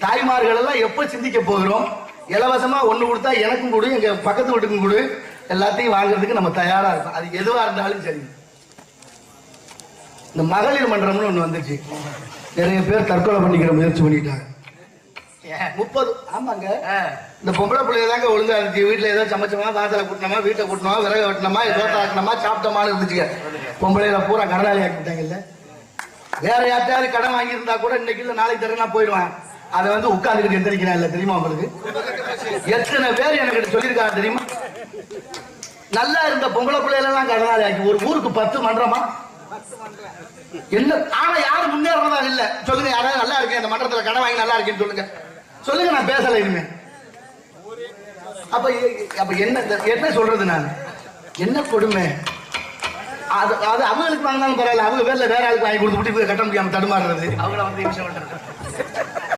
தாய்மார்கள் எல்லாம் எப்ப சிந்திக்க போகிறோம்? இலவசமா ஒண்ணு கொடுத்தா எனக்கும் கொடு, எங்க பக்கத்து வீட்டுக்கும் கொடு, எல்லாத்தையும் வாங்குறதுக்கு நம்ம தயாரா இருக்கோம். அது எதுவா இருந்தாலும் சரி. இந்த மகளிர் மன்றம்னு ஒண்ணு வந்துச்சு. நிறைய பேர் தற்கொலை பண்ணிக்கிற முயற்சி பண்ணிட்டாங்க. 30 ஆமாங்க. இந்த பொம்பளை பிள்ளைய தாங்க ஒழுங்கா இருந்துச்சு. வீட்டுல ஏதோ சமைச்சோமா, வாசலை கூட்டணுமா, வீட்டை கூட்டணுமா, விறகு வெட்டணுமா, தோட்டம் ஆக்கணுமா, சாப்பிட்டோமான்னு இருந்துச்சுங்க. பொம்பளையில பூரா கடனாளி ஆக்கிட்டாங்கல்ல. வேற யார்ட்டாவது கடன் வாங்கியிருந்தா கூட இன்னைக்கு இல்ல நாளைக்கு தரேன்னா போயிடுவான். அதை வந்து உட்கார்ந்துக்கிட்டு எந்திரிக்கிறான் இல்ல, தெரியுமா உங்களுக்கு? எத்தனை பேர் எனக்கு சொல்லியிருக்காங்க தெரியுமா? நல்லா இருந்த பொம்பளை பிள்ளைகளெல்லாம் கடனாளி ஆக்கி ஒரு ஊருக்கு 10 மன்றமா என்ன? ஆனா யாரும் முன்னேறதா இல்ல. சொல்லுங்க, யாராவது நல்லா இருக்கேன் இந்த மன்றத்துல கடன் வாங்கி நல்லா இருக்கேன்னு சொல்லுங்க. சொல்லுங்க, நான் பேசல இனிமே. அப்ப என்ன சொல்றது? நான் என்ன கொடுமை? அது அவங்களுக்கு வாங்கினாலும் பரவாயில்ல, அவங்க பேர்ல வேற ஆளுக்கு வாங்கி கொடுத்து கட்ட முடியாம தடுமாறுறது. அவங்கள வந்து